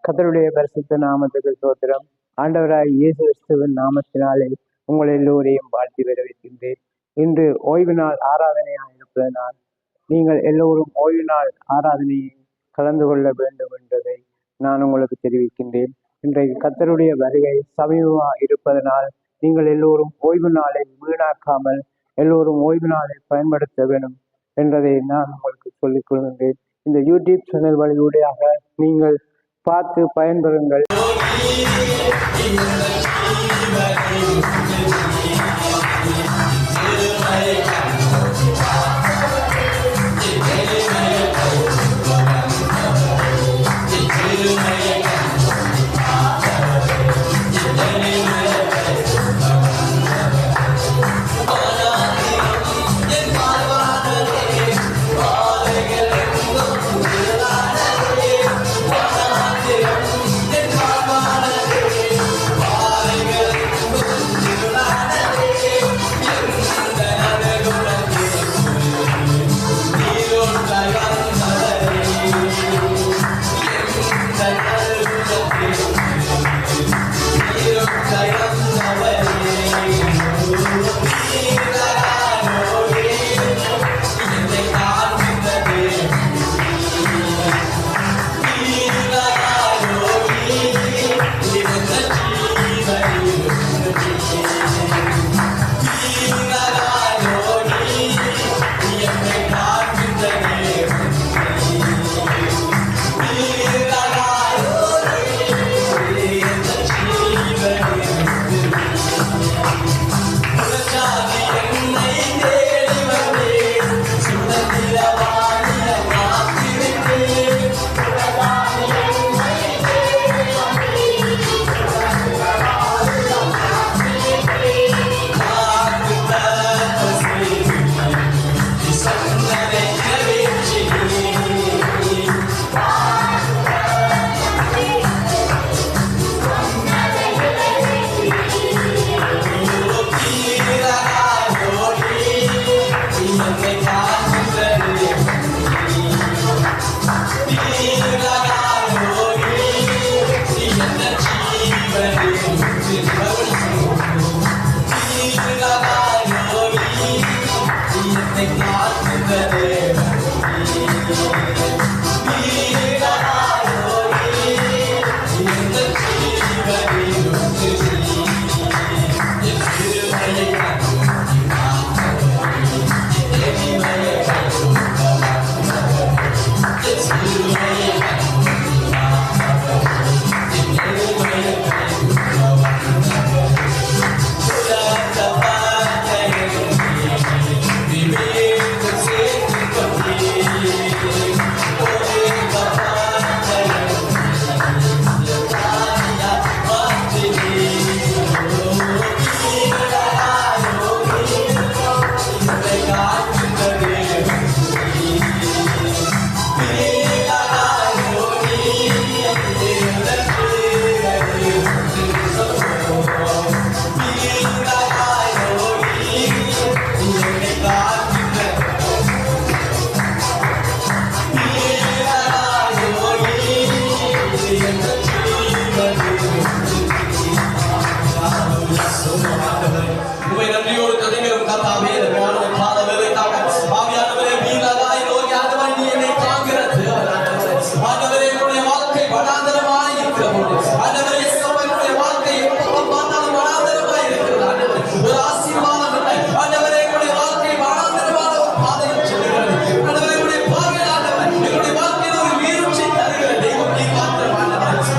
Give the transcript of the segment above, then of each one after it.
கர்த்தருடைய பரிசுத்த நாமத்துக்கு ஸ்தோத்திரம். ஆண்டவராய் இயேசு கிறிஸ்துவின் நாமத்தினாலே உங்கள் எல்லோரையும் வாழ்த்தி வரவேற்கின்றேன். இன்று ஓய்வு நாள் ஆராதனையாக இருப்பதனால் நீங்கள் எல்லோரும் ஓய்வு நாள் ஆராதனையை கலந்து கொள்ள வேண்டும் என்பதை நான் உங்களுக்கு தெரிவிக்கின்றேன். இன்றைக்கு கர்த்தருடைய வருகை சமீபமாக இருப்பதனால் நீங்கள் எல்லோரும் ஓய்வு நாளை வீணாக்காமல் எல்லோரும் ஓய்வு நாளை பயன்படுத்த வேண்டும் என்பதை நான் உங்களுக்கு சொல்லிக் கொள்கின்றேன். இந்த யூடியூப் சேனல் வழியூடாக நீங்கள் பார்த்து பயன்பெறுங்கள்.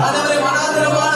ஆண்டவரே மனாந்தரமான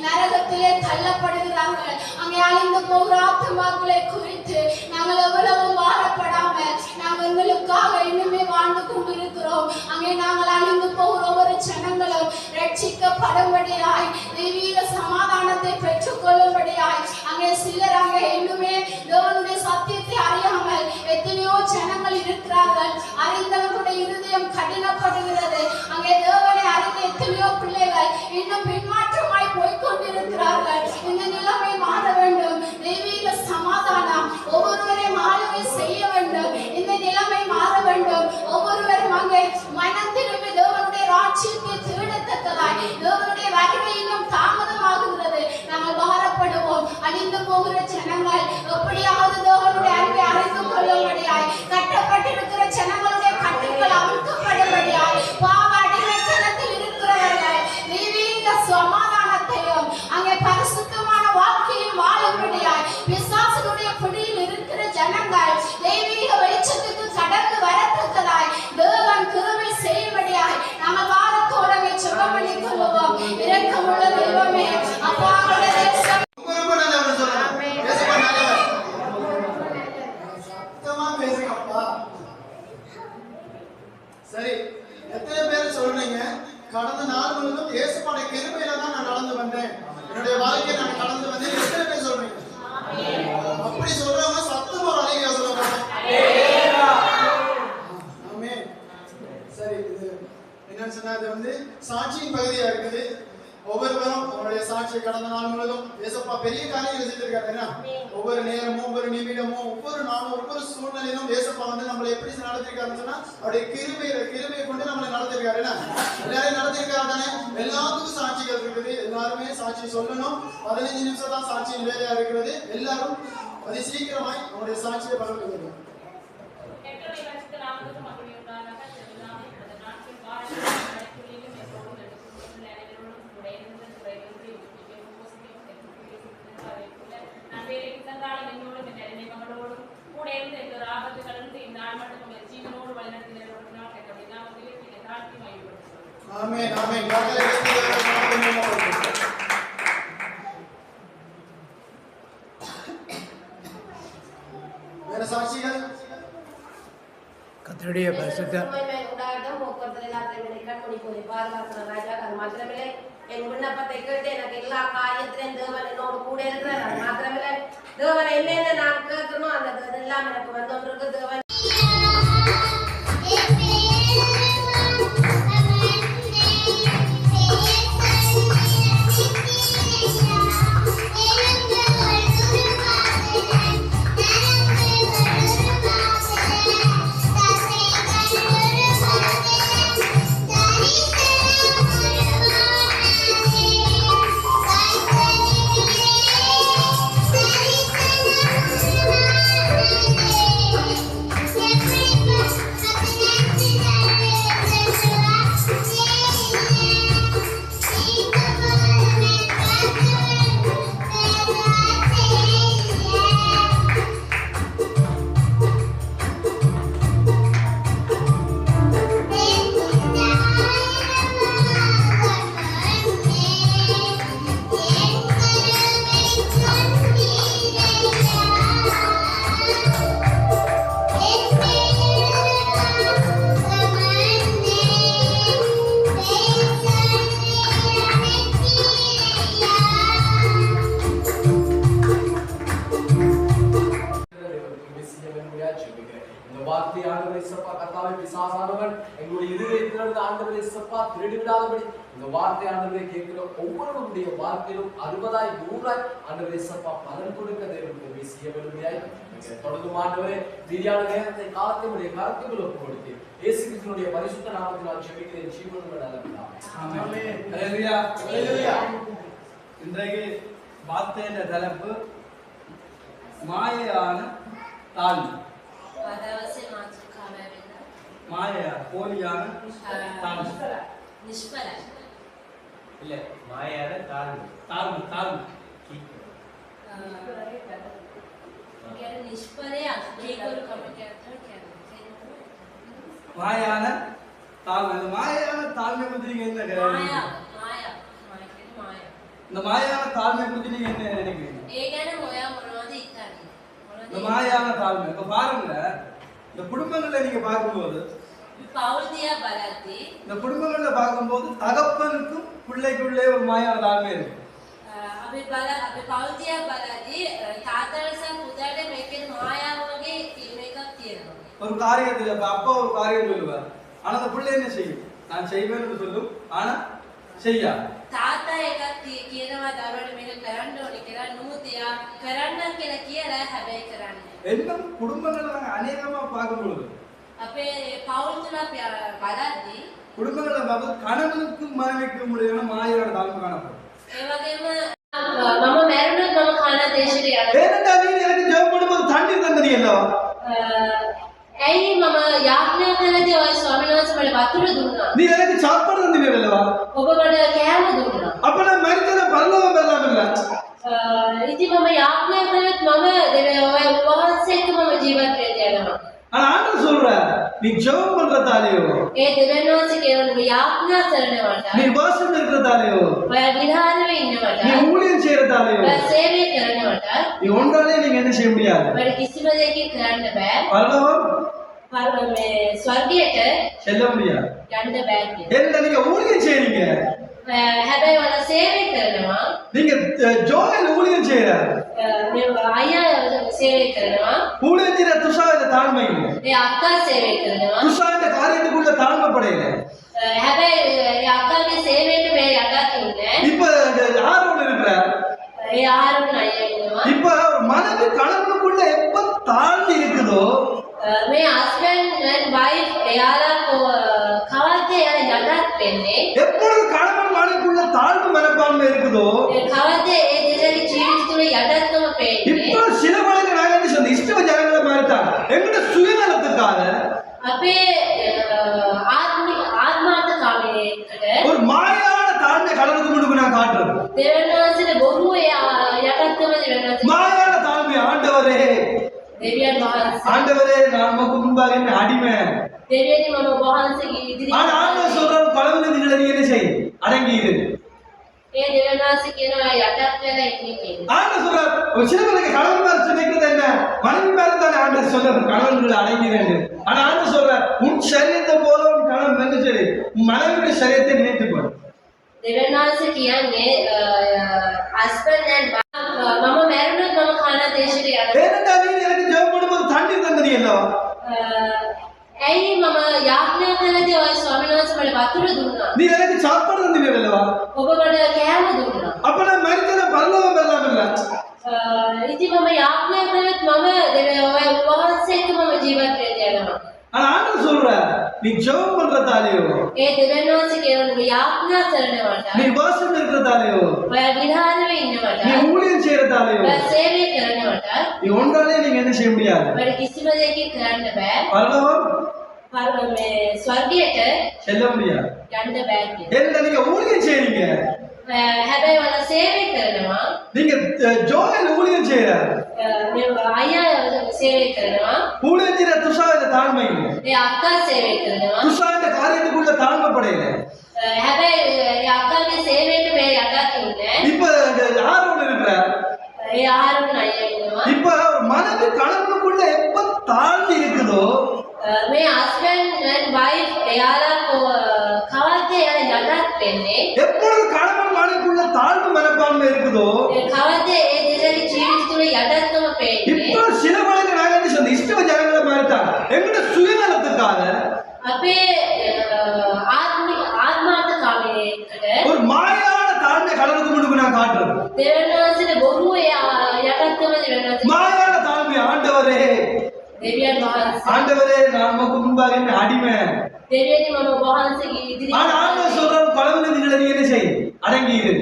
நரகத்திலே தள்ளப்படுகிறார்கள். அங்கே அழிந்து போகிற ஆத்துமாக்களை குறித்து நாங்கள் எவ்வளவு வாழப்படாமல் நாங்கள் எங்களுக்காக இன்னுமே வாழ்ந்து கொண்டிருக்கிறோம். அங்கே நாங்கள் அழிந்து போகிற ஒவ்வொரு ஜனங்களும் ரட்சிக்கப்படும்படியாய் தெய்வீக சமாதானத்தை பெற்றுக் கொள்ளும்படியாய் அங்கே சிலர் அங்கே இன்னுமே தேவனுடைய சத்தியத்தை அறியாமல் எத்தனையோ ஜனங்கள் இருக்கிறார்கள். அறிந்தவர்களுடைய இருதயம் கடினப்படுகிறது. அங்கே தேவனை அறிந்த எத்தனையோ பிள்ளைகள் இன்னும் பின்மாற்றமாய் போய்கொண்டிருக்கிறார்கள். இந்த நிலைமை மாற வேண்டும். தெய்வீக சமாதானம் ஒவ்வொருவரையும் ஆளுகை செய்ய வேண்டும். இந்த நிலைமை மாற வேண்டும். ஒவ்வொருவரும் அங்கே மனம் திரும்பி தேவனுடைய ராஜ்யத்தை தேடத்தக்கதாய் தேவனுடைய வருகை இன்னும் தாமதமாகுகிறது. நாங்கள் பாரப்படுவோம். அழிந்து போகிற ஜனங்கள் எப்படியாவது தேவனுடைய அறிவை அறிந்து கொள்ளும்படியாய் கட்டப்பட்டிருக்கிற ஜனங்களுடைய கட்டுகள் அவிழ்க்கப்படும்படியாய் பாவ அடிமைத்தனத்தில் இருக்கிறவர்கள் தெய்வீக சமாதானத்தையும் அங்கே பரிசுத்தமான வாழ்க்கையில் வாழும்படியாய் பிசாசுடைய பிடியில் இருக்கிற ஜனங்கள் தெய்வீக வெளிச்சத்துக்கு கடந்து வரத்தக்கதாய் தேவன் கிருபை செய்யும்படியாய் நாங்கள் வாரத்தோடு ஜெபம் பண்ணிக் கொள்வோம். இரக்கமுள்ள தெய்வமே, அப்பா தேசம் சரி, எத்தனை பேர் சொல்றீங்க கடந்த நாள் முழுவதும் இயேசுவோட கிருபையில தான் நான் நடந்து வந்தேன், என்னுடைய வாழ்க்கையை நான் கடந்து வந்தேன்? எத்தனை பேர் சொல்றீங்க? அப்படி சொல்றவங்க சத்தம் ஒரு அழகியா சொல்ல போறேன். ஆமென். சரி, இது என்னன்னு சொன்னா இது வந்து சாட்சியின் பகுதியா இருக்குது. ஒவ்வொருவரும் அவருடைய சாட்சியை கடந்த நாள் முழுவதும் ஏசப்பா பெரிய காரியங்களை செய்திருக்காரு. என்ன ஒவ்வொரு நேரமும் ஒவ்வொரு நிமிடமும் ஒவ்வொரு நாளும் ஒவ்வொரு சூழ்நிலையிலும் ஏசப்பா வந்து நம்மளை எப்படி நடத்திருக்காருன்னு சொன்னா அவருடைய கிருபையை கொண்டு நம்மளை நடத்திருக்காரு. என்ன எல்லாரையும் நடத்திருக்காரு தானே? எல்லாத்துக்கும் சாட்சிகள் இருக்குது. எல்லாருமே சாட்சி சொல்லணும். 15 நிமிஷம் தான் சாட்சியின் வேலையா இருக்கிறது. எல்லாரும் அதை சீக்கிரமாய் அவருடைய சாட்சியை பகிர்ந்து கொள்ளும். ஆமென், ஆமென். வேற சாட்சிகள்? கர்த்தருடைய பரிசுத்த என் விண்ணப்பத்தை கேட்டு எனக்கு எல்லா காரியத்திலும் தேவன் என்னோடு கூட இருக்கிறார். அது மாத்திரமில்லை, தேவன் என்னென்ன நான் கேட்கணும் அந்த எல்லாம் எனக்கு வந்துருக்கு. தேவன் ஜெபிக்கிறேன். இந்த வார்த்தை ஆண்டவரே இயேசுப்பா கர்த்தாவே பிசாசானவன் எங்களுடைய இதயத்திலிருந்து ஆண்டவரே இயேசுப்பா திருடி விடாதபடி இந்த வார்த்தை ஆண்டவரே கேட்கிற ஒவ்வொருவருடைய வாழ்க்கையிலும் 60 100 ஆண்டவரே இயேசுப்பா பலன் கொடுக்க தேவனுக்கு வீசிய விரும்பியாய் தொடர்ந்து ஆண்டவரே மீதியான நேரத்தை காலத்தை உடைய கருத்துக்களை ஒப்புக்கொடுத்து இயேசு கிறிஸ்துவினுடைய பரிசுத்த நாமத்தினால் ஜெபிக்கிறேன். ஜீவனுள்ள நல்ல பிதாவே. ஆமென். ஹல்லேலூயா. ஹல்லேலூயா. இன்றைக்கு வார்த்தையின் தலைப்பு மாயையான தாழ்மை. மாயா போலியான தாழ்மை. இல்ல மாயான தாழ்மை. தாழ்மை தாழ்மை மாயான தாழ்மை. இந்த மாயான தாழ்மை பத்தி நீங்க என்ன இந்த மாயான தாழ்மை பத்தி நீங்க என்ன நினைக்கிறீங்க? இந்த மாயான தாழ்மை இப்ப பாருங்க, இந்த குடும்பங்கள்ல நீங்க பார்க்கும்போது இந்த குடும்பங்கள்ல பார்க்கும்போது தகப்பனுக்கும் பிள்ளைக்குள்ளே ஒரு மாயான தாழ்மை இருக்கு. ஒரு காரியத்துல அப்பா ஒரு காரியம் சொல்லுவார், ஆனா அந்த பிள்ளை என்ன செய்யும்? நான் செய்வேன்னு சொல்லும், ஆனா செய்யா. තාත්තා එකක් කියනවා දරුවට මේක කරන්න ඕනේ කියලා නූතියා කරන්න කියලා කියලා හැබැයි කරන්නේ. இன்னும் குடும்பங்கள்ல நாங்க அநேகமா பார்க்கும்போது අපේ පවුල් තුල බලද්දී குடும்பங்கள்ல பார்த்து கணவனுக்கும் மனைவிக்கும் முடியான மாயான தாழ்மை காணப்படும். ඒ වගේම මම මැරුණොත් මම කන දේශයට යනවා. ஏனென்றா நீ எனக்கு ஜெபம் பண்ணும்போது தண்ணீர் தந்தனி அல்லவா? ඇයි මම යාඥා කළදී ඔය ස්වාමීන් වහන්සේ මට වතුර දුන්නා. நீ எனக்கு சாப்பாடு தந்தனி அல்லவா? ඔබ මට කෑම දුන්නා. அப்ப நான் மரித்தன பரலோகம் பெறலாம் இல்ல? ඉතින් මම යාඥා කළත් මම ඔය වහන්සේ එක්ක මම ජීවත් වෙන්න යනවා. ஆனா ஆண்டவர் சொல்றார், நீ ஜெபம் பண்றதாலேயோ ඒ දෙවියන් වහන්සේ කියනවා ඔබ යාඥා කරනවට நீ வாசம் இருக்கிறதாலேயோ ඔය විහාරෙ ඉන්නවට நீ ஊழியம் செய்யறதாலேயோ ඔය සේවය කරනවට நீ ஒன்றாலே நீங்க என்ன செய்ய முடியாது. ඔබට කිසිම දෙයකින් කරන්න බෑ. பரலோகம் මේ ස්වර්ගයට செல்ல முடியாது. යන්න බෑ කියන. ஏன்னா நீங்க ஊழியம் செய்றீங்க, හැබැයි ඔයාලා සේවය කරනවා. நீங்க ஜோயல் ஊழியம் செய்யற මේ අයියා සේවය කරනවා. ஊழியம் செய்யற துஷா இந்த தாழ்மை இல்லை. ඒ අක්කා සේවය කරනවා. துஷா இந்த காரியத்துக்குள்ள தாழ்மைப்படையில. හැබැයි ඒ අක්කාගේ සේවයට මේ යටත් උන්නේ. இப்ப யாரோட இருக்கிற ඒ ආරුණ අයියා ඉන්නවා. இப்ப ஒரு மனைவி கணவனுக்குள்ள எப்ப தாழ்ந்து இருக்குதோ මේ husband and wife එයාලා කවද්ද එයාලා යටත් වෙන්නේ. எப்பொழுது கணவன் மனைவிக்குள்ள தாழ்வு மனப்பான்மை இருக்குதோ කවද්ද ඒ දෙදෙනාගේ ජීවිත තුළ යටත්කම පේන්නේ. இப்ப சில வழக்கு நாங்க என்ன சொன்ன இஷ்ட ஜனங்களை மாறிட்டாங்க எங்கட சுயநலத்துக்காக අපේ ආත්මාර්ථකාමීකට ஒரு மாயான தாழ்மை கடவுளுக்கு முன்னுக்கு நான் காட்டுறேன். දෙවියන් වහන්සේට බොරුව යටත්කම දෙවියන් වහන්සේ. மாயான தாழ்மை ஆண்டவரே දෙවියන් වහන්සේ ஆண்டவரே நான் உமக்கு முன்பாக என்ன அடிமை. දෙවියනි මම වහන්සේගේ ඉදිරියේ. ஆனா ஆண்டவர் சொல்றாரு கடவுள் நீங்க என்ன செய் அடங்கி இரு. ඒ දෙවියන් වහන්සේ කියනවා යටත් වෙලා ඉන්නේ කියලා. ஆண்டவர் சொல்றாரு ஒரு சிலருக்கு கணவன் மேல சொன்னது என்ன மனைவி மேல தானே ஆண்டவர் சொல்றாரு கணவன்களை அடங்கிடு. ஆனா ஆண்டவர் சொல்றாரு உன் சரீரத்தை போல உன் கணவன் என்ன சரி மனைவியுடைய சரீரத்தை நினைத்துக் கொள். දෙවියන් වහන්සේ කියන්නේ husband and wife මම මැරුණොත් මම කන දේශයට යනවා. ஏனென்றா நீ எனக்கு ஜெபம் பண்ணும்போது தண்ணீர் தந்தனி அல்லவா? ඇයි මම යාඥා කළදී ඔය ස්වාමීන් වහන්සේ මට වතුර දුන්නා. நீ எனக்கு சாப்பாடு தந்தனி அல்லவா? ඔබ මට කෑම දුන්නා. அப்ப நான் மரித்தன பரலோகம் பெறலாம் இல்ல? ඉතින් මම යාඥා කළත් මම ඔය වහන්සේ එක්ක මම ජීවත් වෙන්න යනවා. ஆனா ஆண்டவர் சொல்றார் நீ ஜெபம் பண்றதாலேயோ ඒ දෙවියන් වහන්සේ කියනවා ඔබ යාඥා කරනවට நீ வாசம் இருக்கிறதாலேயோ ඔය විහාරෙ ඉන්නවට நீ ஊழியம் செய்யறதாலேயோ ඔය සේවය කරනවට நீ ஒன்றாலே நீங்க என்ன செய்ய முடியாது. ඔබට කිසිම දෙයකින් කරන්න බෑ. பரலோகம் මේ ස්වර්ගයට செல்ல முடியாது. යන්න බෑ කියන. ஏன்னா நீங்க ஊழியம் செய்றீங்க, හැබැයි ඔයාලා සේවය කරනවා. நீங்க ஜோயல் ஊழியம் செய்யற මේ අයියා සේවය කරනවා. ஊழியம் செய்யற துஷா இந்த தாழ்மை இல்லை. ඒ අක්කා සේවය කරනවා. துஷா இந்த காரியத்துக்குள்ள தாழ்மைப்படையில. හැබැයි ඒ අක්කාගේ සේවයට මේ යටත් උන්නේ. இப்ப யாரோட இருக்கிற ඒ ආරුණ අයියා ඉන්නවා. இப்ப ஒரு மனைவி கணவனுக்குள்ள எப்ப தாழ்ந்து இருக்குதோ මේ husband and wife එයාලා කවද්ද එයාලා යටත් වෙන්නේ. எப்பொழுது கணவன் மனைவிக்குள்ள தாழ்வு மனப்பான்மை இருக்குதோ කවද්ද ඒ දෙදෙනාගේ ජීවිත තුළ යටත්කම පේන්නේ. இப்ப சில வழக்கு நாங்க என்ன சொன்ன இஷ்ட ஜனங்களை மாறிட்டா முன்பாக අපේ ආත්මාර්ථකාමයකට ஒரு மாயான தாழ்மை கடவுளுக்கு முன்பு நான் காட்டுறது. දෙවියන් වහන්සේට බොරුව යටත්කම දෙවියන් වහන්සේ மாயான தாழ்மை. ஆண்டவரே දෙවියන් වහන්සේ ஆண்டவரே நான் உமக்கு முன்பாக என்ன அடிமை. දෙවියනි මම ඔබ වහන්සේගේ ஆனா ஆண்டவர் சொல்றாரு கடவுளுக்கு நீ என்ன செய், அடங்கி இரு.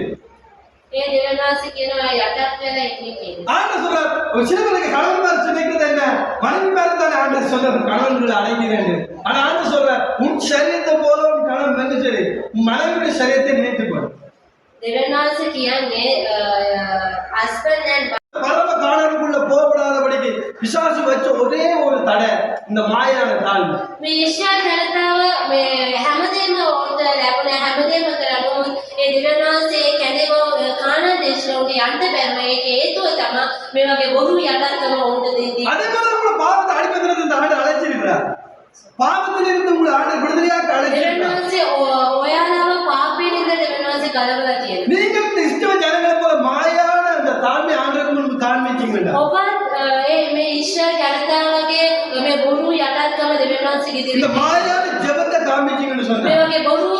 ඒ දෙවියන් වහන්සේ කියනවා යටත් වෙලා ඉන්නේ කියලා. ஆண்டவர் சொல்றாரு ஒரு சில பேருக்கு கடவுள் மேல சொன்னிக்கிறது என்ன, மனைவி மேல தானே ஆண்டவர் சொல்றாரு கடவுள்களை அடங்கினேன்னு. ஆனா ஆண்டவர் சொல்றாரு உன் சரீரத்தை போல உன் கணவன் என்ன சரி மனைவியுடைய சரீரத்தை நினைத்துக்கொள். දෙවියන් වහන්සේ කියන්නේ husband and பரம காணலுக்குள்ள போகப்படாதபடிக்கு பிசாசு வச்ச ஒரே ஒரு தடை இந்த மாயான தாழ்வு. මේ ඊශ්වර ජනතාව මේ හැමදේම උන්ට ලැබුණ හැමදේම කරගමු ඒ දෙවියන් වහන්සේ කැඳේව කාණන් දේශනෝට යන්න බැරම ඒක හේතුව තමයි මේ වගේ බොරු යටත්කම උන්ට දෙන්නේ. அதே மாதிரி உங்களை பாவத்தை அடிப்பதிலிருந்து இந்த ஆண்டு அழைச்சிருக்கிறார். பாவத்திலிருந்து உங்களை ஆண்டு விடுதலையாக දෙවියන් அழைச்சிருக்கிறார். වහන්සේ ඔයාලව පාපයෙන්ද දෙවියන් වහන්සේ ගලවලා තියෙනවා. நீங்கள் இந்த இஷ்ட ஜனங்களை போல மாயான அந்த தாழ்மை ஆண்டுக்கு முன்பு காண்பிச்சீங்கன்னா ඔබත් මේ ඊශ්වර ජනතාවගේ මේ බොරු යටත්කම දෙවියන් වහන්සේගේ இந்த දිරිලා மாயான ஜெபத்தை காண்பிச்சீங்கன்னு මේ சொன்னா, වගේ බොරු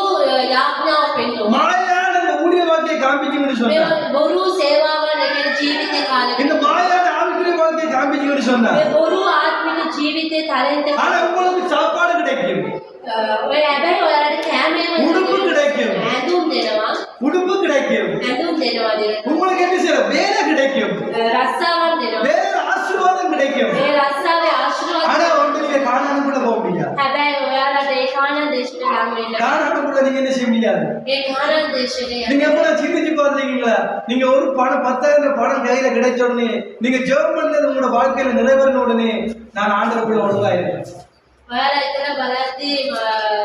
යාඥාව පෙන්වනවා. மாயான இந்த ஊழிய வாக்கியை காண்பிச்சீங்கன்னு මේ சொன்னா, බොරු සේවාවන් කියන ජීවිතේ කාලෙක இந்த மாயான ஆவிக்குரிய வாக்கியை காண்பிச்சீங்கன்னு சொன்னா, මේ බොරු ආත්මික ජීවිතේ තරෙන්ට ஆனா உங்களுக்கு சாப்பாடு கிடைக்கும், ඔය හැබැයි ඔයාලට කැමේම உடுப்பு கிடைக்கும், ඇඳුම් දෙනවා உடுப்பு கிடைக்கும், ඇඳුම් දෙනවා உங்களுக்கு என்ன செய்ய வேலை கிடைக்கும், රස්සාවන් දෙනවා வேற ஆசீர்வாதம் கிடைக்கும். මේ රස්සාවේ ஆனா ආශිර්වාද ஒன்று நீங்க காணாமக்குள்ள போக முடியாது. හැබැයි ඔයාලට ඒ කාණන් දේශයට ලං වෙන්න காணாமக்குள்ள நீங்க என்ன செய்ய முடியாது. ඒ කාණන් දේශයේ நீங்க எப்ப சிந்திச்சு பாத்தீங்களா, நீங்க ஒரு பணம் 10,000 பணம் கையில கிடைச்ச உடனே நீங்க ஜெபம் பண்ணது உங்களோட வாழ்க்கையில நிறைவேறின உடனே நான் ஆண்டவருக்குள்ள ஒழுங்கா இருக்கேன். ඔයාලා එතන බලද්දී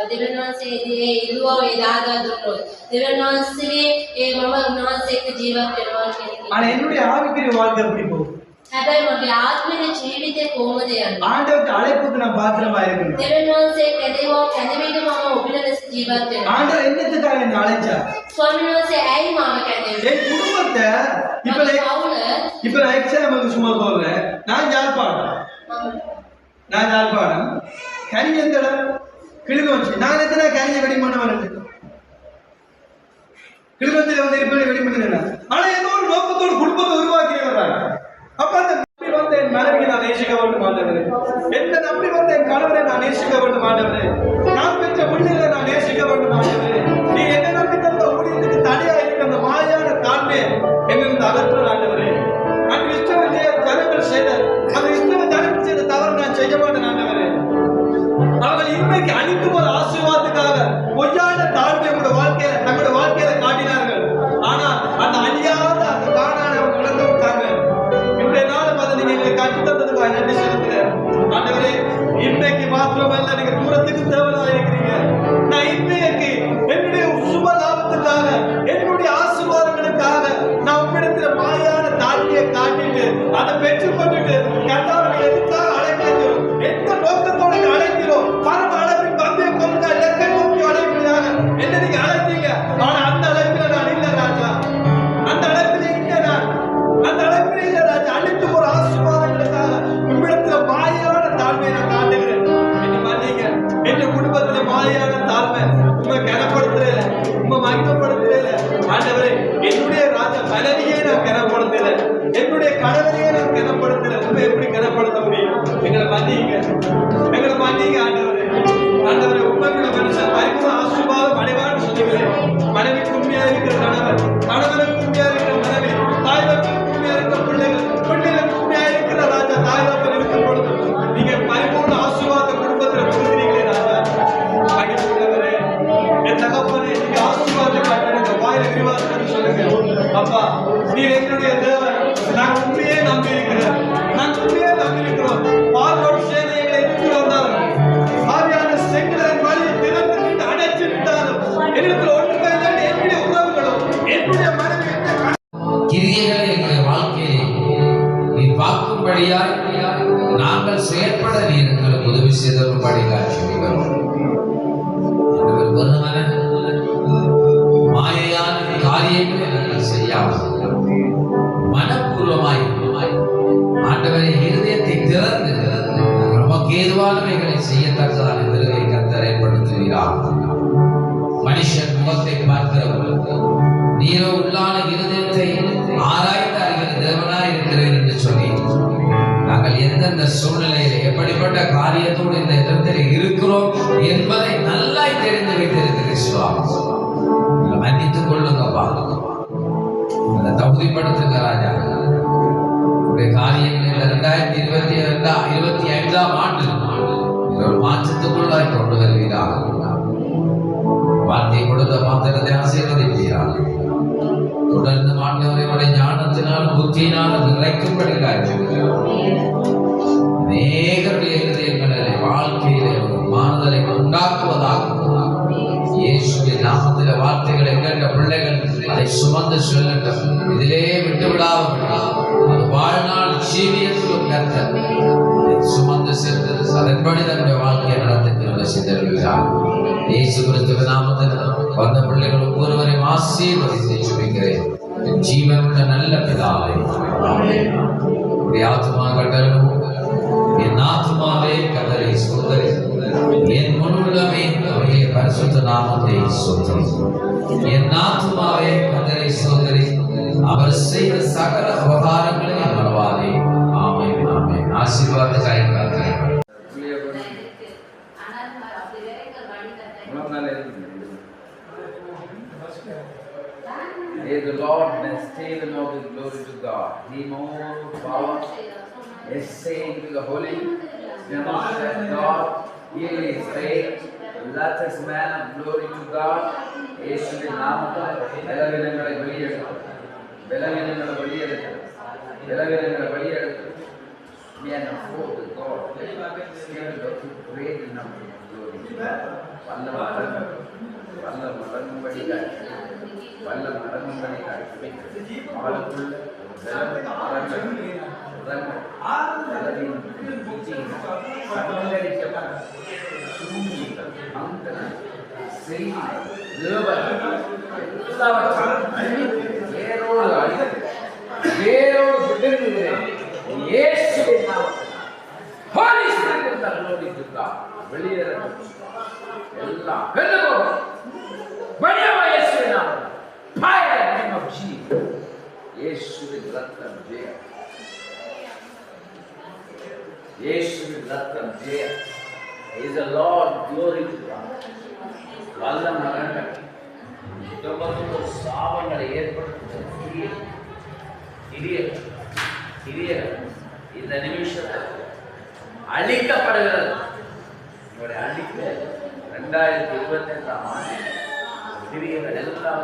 දෙවියන් වහන්සේගේ ඉල්ලුව එදාදා දුන්නොත් දෙවියන් වහන්සේ ඒ මම උන්වහන්සේ එක්ක ජීවත් වෙනවා කියන එක. ஆனா என்னுடைய ஆவிக்குரிய வாழ்க்கை எப்படி போகும்? හැබැයි මගේ ආත්මික ජීවිතේ කොහොමද යන්නේ? ஆண்டவர்கிட்ட அழைப்புக்கு நான் பாத்திரமா இருக்கணும். දෙවියන් වහන්සේ කැඳවීම මම ඔබිල ලෙස ජීවත් වෙනවා. ஆண்டவர் என்னத்துக்காக என்ன அழைச்சார்? ස්වාමීන් වහන්සේ ඇයි මාව කැඳෙන්නේ? என் குடும்பத்தை இப்ப මගේ පවුල இப்ப நான் எக்ஸாம்பிளுக்கு சும்மா சொல்றேன். நான் யாழ்ப்பாணம் கரிஞ்ச எந்த இடம் கிளிநொச்சி. நான் எத்தனை கரிஞ்ச வெடி பண்ண வரேன், கிளிநொச்சியில வந்து இருப்பேன் வெடி பண்ணிடுறேன். ஆனா ஏதோ ஒரு நோக்கத்தோடு குடும்பத்தை உருவாக்கி வர்றாங்க. அப்ப அந்த நம்பி வந்த என் மனைவியை நான் நேசிக்க வேண்டும் ஆண்டவரே, எந்த நம்பி வந்த என் கணவரை நான் நேசிக்க வேண்டும் ஆண்டவரே, நான் பெற்ற பிள்ளைகளை நான் நேசிக்க வேண்டும் ஆண்டவரே, நீ என்ன நம்பி தந்த ஊழியத்துக்கு தடையா இருக்க அந்த மாயான தாழ்மை என்னிருந்து அகற்ற ஆண்டவரே. அந்த இஷ்டம் ஜனங்கள் செய்த அந்த இஷ்டம் ஜனங்கள் செய்த தவறு நான் செய்ய மாட்டேன் ஆண்டவரே. அவர்கள் இன்மைக்கு அழித்து ஒரு ஆசீர்வாதத்துக்காக பொய்யான தாழ்மை உங்களுடைய வாழ்க்கையில தங்களுடைய வாழ்க்கையில காட்டினார்கள். ஆனா அந்த அழியாத அந்த காணான அவங்க இழந்து விட்டாங்க. இன்றைய நாள் பார்த்து நீங்க எங்களுக்கு கற்று தந்ததுக்காக நன்றி செலுத்துறேன் ஆண்டவரே. இன்றைக்கு மாத்திரமல்ல, நீங்க தூரத்துக்கு தேவையா இருக்கிறீங்க. நான் இன்றைக்கு என்னுடைய சுப லாபத்துக்காக என்னுடைய ஆசீர்வாதங்களுக்காக நான் உங்களிடத்துல மாயான தாழ்மையை காட்டிட்டு அதை பெற்றுக் கொண்டுட்டு கர்த்தாவை எதுக்காக அழைக்கிறோம், எந்த நோக்கத்தோட அழைக்கிறோம், பரம அளவின் பந்தய கொள்கை இலக்கை நோக்கி அழைப்பதாக என்ன நீங்க அழைத்தீங்க. ஆனா அந்த அழைப்பில நான் இல்லை ராஜா, அந்த அழைப்பில இல்லை நான், அந்த அழைப்பில இல்லை ராஜா. அழைத்து ஒரு ஆசீர்வாதங்களுக்காக உங்களிடத்துல மாயான தாழ்மையை நான் காட்டுகிறேன். என்ன மன்னிங்க, என் குடும்பத்துல மாயான தாழ்மை உங்க கனப்படுத்துறேன், உங்க மகிமைப்படுத்துறேன் ஆண்டவரே. என்னுடைய ராஜா மனைவியை நான் கனப்படுத்துறேன், என்னுடைய கணவரையே நான் கனப்படுத்துறேன். உண்மை எப்படி கனப்படுத்த முடியும்? எங்களை மன்னிங்க, எங்களை மன்னிங்க ஆண்டவரே. ஆண்டவரே, உண்மைக்குள்ள மனுஷன் பரிபூர்ண ஆசீர்வாதம் அடைவான்னு சொல்லுகிறேன். மனைவிக்கு உண்மையா இருக்கிற கணவர், கணவனுக்கு உண்மையா இருக்கிற மனைவி, தாய்தப்பனுக்கு உண்மையா இருக்கிற பிள்ளைகள், பிள்ளைகளுக்கு உண்மையா இருக்கிற ராஜா தாய்தப்பன் இருக்கும் பொழுது நீங்க பரிபூர்ண ஆசீர்வாத குடும்பத்தில் கொடுக்கிறீங்களே ராஜா. மகிழ்ச்சியுள்ளவரே, என் தகப்பனே, நீங்க ஆசீர்வாதம் காட்டுறேன் வாயில விரிவாசம் சொல்லுங்க. அப்பா, நீர் எங்களுடைய தேவன், நாங்கள் உண்மையே நம்பி இருக்கிறோம், நாங்கள் உண்மையே நம்பி இருக்கிறோம். பார்வோடு சேனை எங்களை எதிர்த்து வந்தாலும் ஆவியான செங்கலின் வழியை திறந்து விட்டு அடைச்சு விட்டாலும் என்னிடத்தில் ஒன்றுமே இல்லை. என்னுடைய உறவுகளும் என்னுடைய மனைவி கிரியைகளை எங்களுடைய வாழ்க்கையை நீ பார்க்கும்படியாய் நாங்கள் செயற்பட நீர் எங்களுக்கு உதவி செய்தபடியாய் வருமான மாயையான காரியங்களை நாங்கள் செய்யாமல் மனப்பூர்வமாய் ஆண்டவரை இருதயத்தை திறந்து நமக்கு ஏதுவானவைகளை செய்யத்தக்கதான் வருவீராக. மனுஷன் முகத்தை பார்க்கிறவர்கள் நீரோ உள்ளான இருதயத்தை ஆராய்ந்து அறிகிற தேவனாய் இருக்கிறேன் என்று சொல்லி நாங்கள் எந்தெந்த சூழ்நிலையில எப்படிப்பட்ட காரியத்தோடு இந்த இடத்தில் இருக்கிறோம் என்பதை நல்லா தெரிந்து வைத்திருக்கிற சுவாமி மன்னித்துக் கொள்ளுங்கப்பா. அதை தகுதிப்படுத்துங்க ராஜா. உடைய காரியங்கள் இந்த 2025ஆம் ஆண்டு ஒரு மாற்றத்துக்குள்ளாய் கொண்டு வருவீராக. வார்த்தை கொடுத்த மாத்திரத்தை ஆசீர்வதிப்பீராக. தொடர்ந்து ஆண்டவரை ஞானத்தினால் புத்தியினால் நிறைக்கும்படி அநேகருடைய இதயங்களிலே வாழ்க்கையிலே மாறுதலை உண்டாக்குவதாக இயேசுவின் நாமத்திலே வார்த்தைகளை கேட்ட பிள்ளைகள் அதை சுமந்து சொல்லட்டும். இதிலே விட்டுவிடாமல் அது வாழ்நாள் ஜீவியத்திலும் கர்த்தர் சுமந்து சென்று அதன்படி தன்னுடைய வாழ்க்கையை நடத்துகிற சிந்தனைகளாக இயேசு கிறிஸ்துவின் நாமத்தில் வந்த பிள்ளைகள் ஒவ்வொருவரையும் ஆசீர்வதித்து ஜெபிக்கிறேன். ஜீவனுள்ள நல்ல பிதாவே, உடைய ஆத்துமா கட்டளை என் ஆத்துமாவே கதரை சோதரி, என் முன்னுள்ளமே அவருடைய பரிசுத்த நாமத்தை சோதரி. என் ஆத்துமாவே கதரை சோதரி, அவர் செய்த சகல உபகாரங்களை மறவாதே. ஆமென் ஆமென். ஆசீர்வாத காய்க்காக May the Lord maintain the Lord with glory to God. He more power is saying to the holy demonstrate God. He is faith. Let us man of glory to God. Yeshuviன் நாமத்தில் பலவீனங்களை வெளியெடுத்து man of hope with God. Spirit of great number of glory. வல்ல மடங்கும்படி அவளுக்குள்ள வெளியேற எல்லாம் fire in the name of Jesus. Yeshuviன் ரத்தம் ஜெயம். Yeshuviன் ரத்தம் ஜெயம். He is the Lord, glory to God. வல்ல மரணங்கள் குடும்பத்துக்கு சாபங்களை ஏற்படுத்தும் இந்த நிமிஷத்தில் அழிக்கப்படுகிறது. உங்களுடைய அழிக்க 2025ஆம் ஆண்டு கிரியைகள் எல்லாம்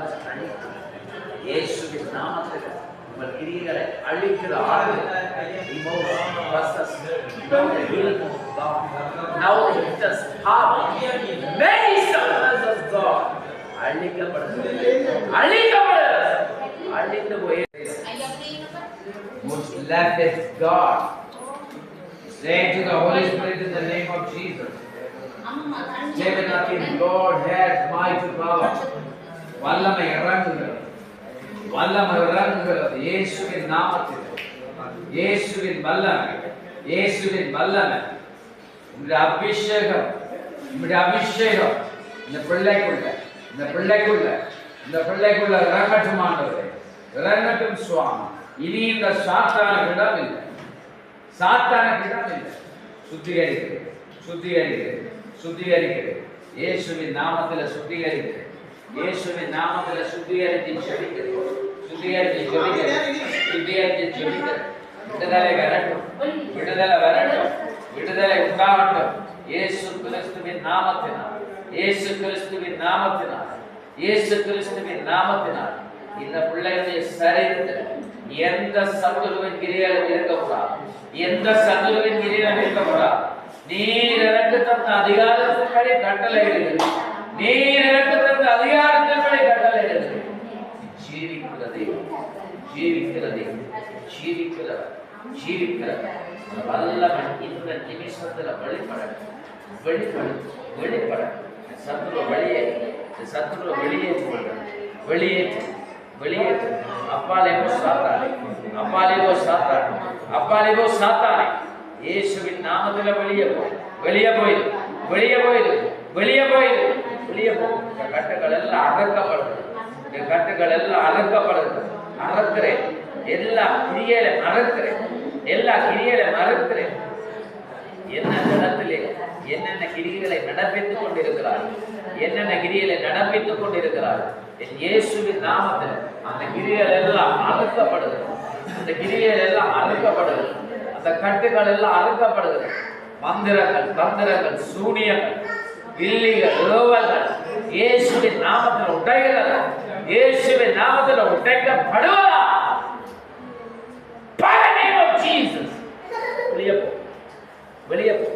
இயேசுவின் நாமத்தில் உங்கள் கிரியைகளை அழிக்கிற ஆண்டு அழிந்து போய் left is God. Say to the Holy Spirit in the name of Jesus. Say to nothing, Lord has mighty power. வல்லமை இறங்குகிறது. இயேசுவின் நாமத்தில் இயேசுவின் வல்லமை உங்களுடைய அபிஷேகம் இந்த பிள்ளைக்குள்ள இறங்கட்டும் ஆண்டவரே, இறங்கட்டும் சுவாமி. இனி இந்த சாத்தானுக்கு இடம் இல்லை. சுத்திகரிக்கிறேன் இயேசுவின் நாமத்தில் சுத்திகரிக்கிறேன். இயேசுவின் நாமத்தில் சுத்திகரித்து ஜெபிக்கிறேன். விடுதலை உண்டாகட்டும். இயேசு கிறிஸ்துவின் நாமத்தினால் இந்த பிள்ளைகளுடைய சரீரத்தில் எந்த சத்துருவின் கிரியைகளும் இருக்கக்கூடாது. நீர் எனக்கு தந்த அதிகாரத்தின்படி கட்டளையிடுகிறது. ஜீவிக்கிறவர் வல்லமை இந்த நிமிஷத்துல வெளிப்பட சத்துரு வெளியேற்று. அப்பாலேவோ சாத்தானே இயேசுவின் நாமத்துல வெளியே போயிடு. வெளியே போயிரு, வெளியே போ. இந்த கட்டுகள் எல்லாம் அகற்றப்படுது, இந்த கட்டுகள் எல்லாம் அகற்றப்படுது. அறக்கிறேன், எல்லா கிரியையில மறக்கிறேன், எல்லா கிரியையில மறக்கிறேன். என்ன இடத்திலே என்னென்ன கிரிகளை நடப்பித்துக் கொண்டிருக்கிறார், என்னென்ன கிரிகளை நடப்பித்துக் கொண்டிருக்கிறார், என் இயேசுவின் நாமத்தில் அந்த கிரிகள் எல்லாம் அறுக்கப்படுது, அந்த கிரிகள் எல்லாம் அறுக்கப்படுது, அந்த கட்டுகள் எல்லாம் அறுக்கப்படுது. மந்திரங்கள், தந்திரங்கள், சூனியங்கள், இல்லிகள், உறவுகள் இயேசுவின் நாமத்தில் உடைகிறது, இயேசுவின் நாமத்தில் உடைக்கப்படுவதா? By the name of Jesus. வெளியே போ, வெளியே போ,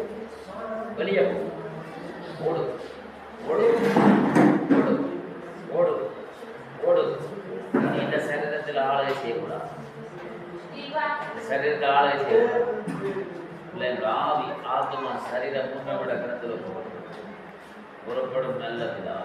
வெளியே போ. ஓடு, ஓடு, ஓடு, ஓடு, ஓடு. இந்த சரீரத்தில் ஆளுகை செய்யக்கூடாது, சரீரத்தில் ஆளுகை செய்யக்கூடாது. ஆவி, ஆத்மா, சரீரம் முன்னவிட கடத்தில் புறப்படும் நல்ல பிதா.